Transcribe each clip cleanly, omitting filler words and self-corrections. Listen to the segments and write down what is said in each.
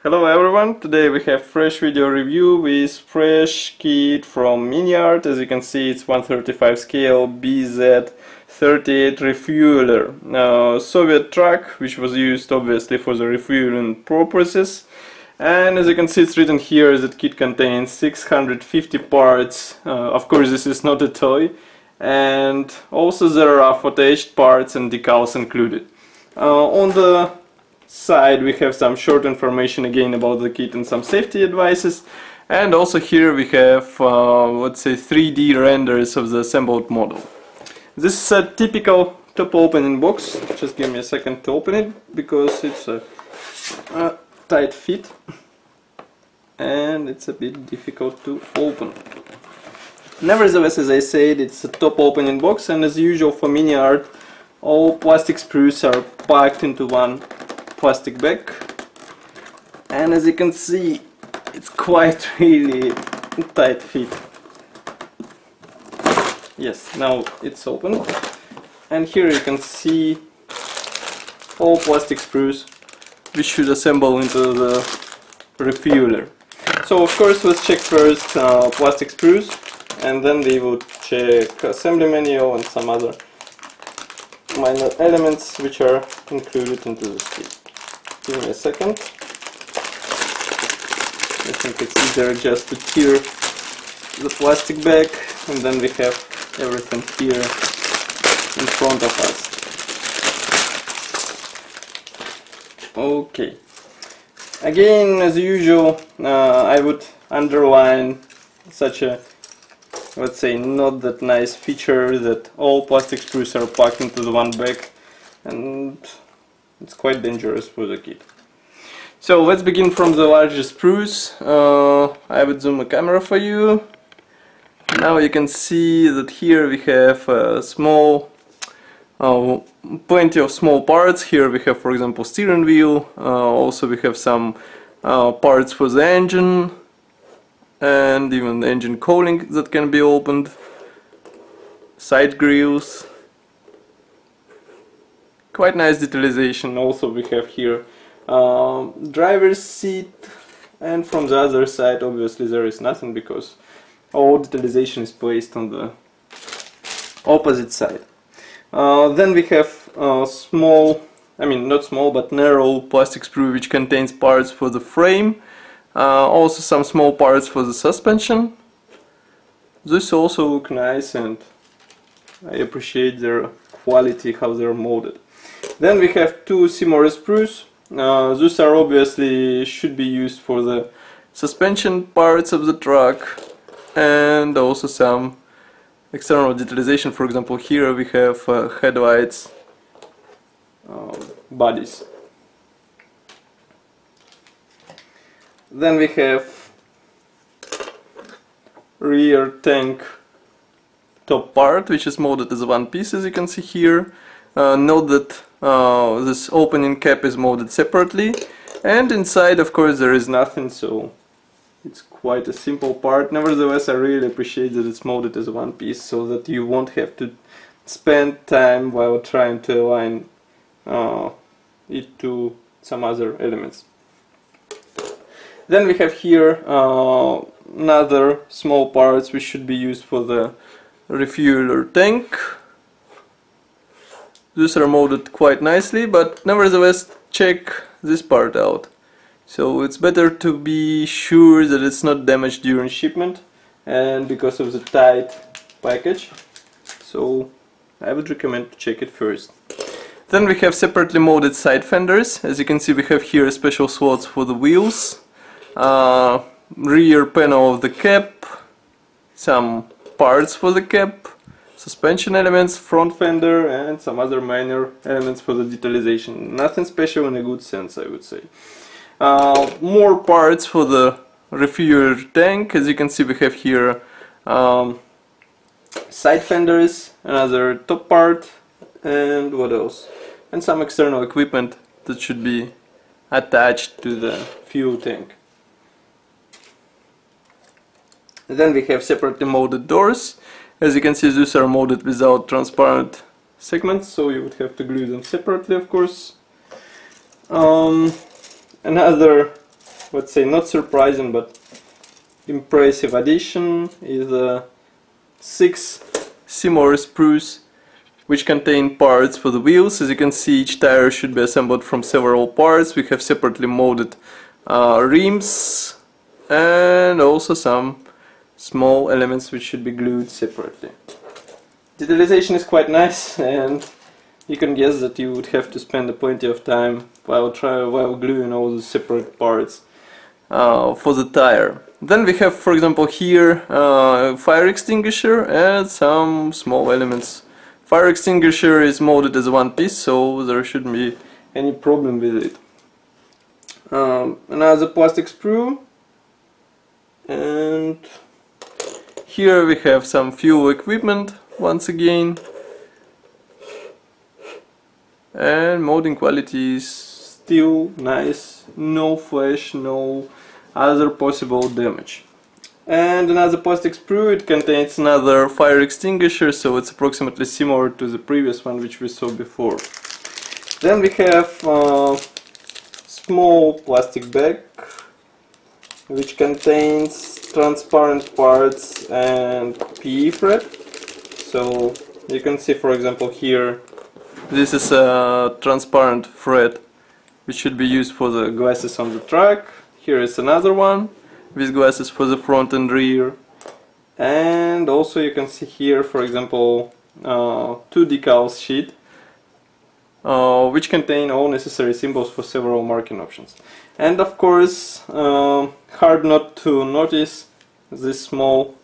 Hello everyone, today we have fresh video review with fresh kit from Miniart. As you can see, it's 135 scale BZ-38 Refueller. Soviet truck, which was used obviously for the refueling purposes. And as you can see, it's written here that kit contains 650 parts. Of course, this is not a toy. And also there are attached parts and decals included. On the side we have some short information again about the kit and some safety advices, and also here we have let's say 3D renders of the assembled model. This is a typical top opening box. Just give me a second to open it because it's a tight fit and it's a bit difficult to open. Nevertheless, as I said, it's a top opening box, and as usual for Miniart, all plastic sprues are packed into one plastic bag, and as you can see, it's quite really tight fit. Yes, now it's open, and here you can see all plastic sprues which should assemble into the refueller. So of course, let's check first plastic sprues, and then we will check assembly manual and some other minor elements which are included into this kit. Give me a second. I think it's easier just to tear the plastic bag, and then we have everything here in front of us. Okay. Again, as usual, I would underline such a, let's say, not that nice feature that all plastic sprues are packed into the one bag, and it's quite dangerous for the kit. So let's begin from the largest sprues. I would zoom a camera for you. Now you can see that here we have plenty of small parts. Here we have, for example, steering wheel. Also we have some parts for the engine, and even the engine cowling that can be opened, side grills. Quite nice detailing. Also we have here driver's seat, and from the other side obviously there is nothing because all detailing is placed on the opposite side. Then we have small, not small but narrow plastic sprue which contains parts for the frame. Also some small parts for the suspension. This also look nice, and I appreciate their quality, how they're molded. Then we have two similar sprues. Those are obviously should be used for the suspension parts of the truck, and also some external detailing. For example, here we have headlights bodies. Then we have rear tank top part, which is molded as one piece, as you can see here. Note that this opening cap is molded separately, and inside of course there is nothing, so it's quite a simple part. Nevertheless, I really appreciate that it's molded as one piece, so that you won't have to spend time while trying to align it to some other elements. Then we have here another small parts which should be used for the refueller tank. These are molded quite nicely, but nevertheless check this part out. So it's better to be sure that it's not damaged during shipment, and because of the tight package, so I would recommend to check it first. Then we have separately molded side fenders. As you can see, we have here special slots for the wheels, rear panel of the cap, some parts for the cap, suspension elements, front fender, and some other minor elements for the detailing. Nothing special in a good sense, I would say. More parts for the refueller tank. As you can see, we have here side fenders, another top part, and what else? And some external equipment that should be attached to the fuel tank. Then we have separately molded doors. As you can see, these are molded without transparent segments, so you would have to glue them separately, of course. Another let's say not surprising but impressive addition is 6 similar sprues which contain parts for the wheels. As you can see, each tire should be assembled from several parts. We have separately molded rims and also some small elements which should be glued separately. Detailing is quite nice, and you can guess that you would have to spend plenty of time while gluing all the separate parts for the tire. Then we have, for example, here fire extinguisher and some small elements. Fire extinguisher is molded as one piece, so there shouldn't be any problem with it. Another plastic sprue, and here we have some fuel equipment once again, and molding quality is still nice, no flash, no other possible damage. And another plastic sprue, it contains another fire extinguisher, so it's approximately similar to the previous one which we saw before. Then we have small plastic bag which contains transparent parts and PE thread. So you can see, for example, here this is a transparent thread which should be used for the glasses on the truck. Here is another one with glasses for the front and rear, and also you can see here, for example, 2 decals sheet which contain all necessary symbols for several marking options. And of course, hard not to notice this small,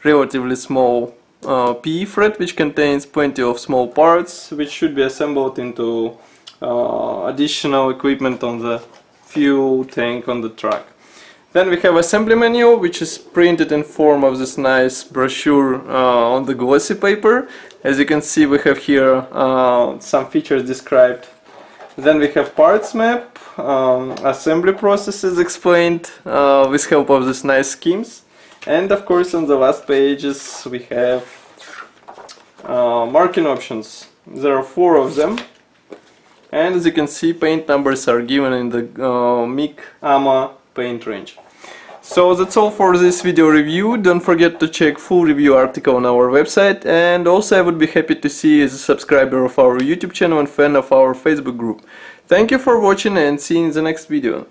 relatively small PE thread which contains plenty of small parts which should be assembled into additional equipment on the fuel tank on the truck. Then we have assembly manual, which is printed in form of this nice brochure on the glossy paper. As you can see, we have here some features described. Then we have parts map, assembly processes explained with help of these nice schemes. And of course, on the last pages we have marking options. There are 4 of them. And as you can see, paint numbers are given in the MIG AMA paint range. So that's all for this video review. Don't forget to check full review article on our website, and also I would be happy to see you as a subscriber of our YouTube channel and fan of our Facebook group. Thank you for watching, and see you in the next video.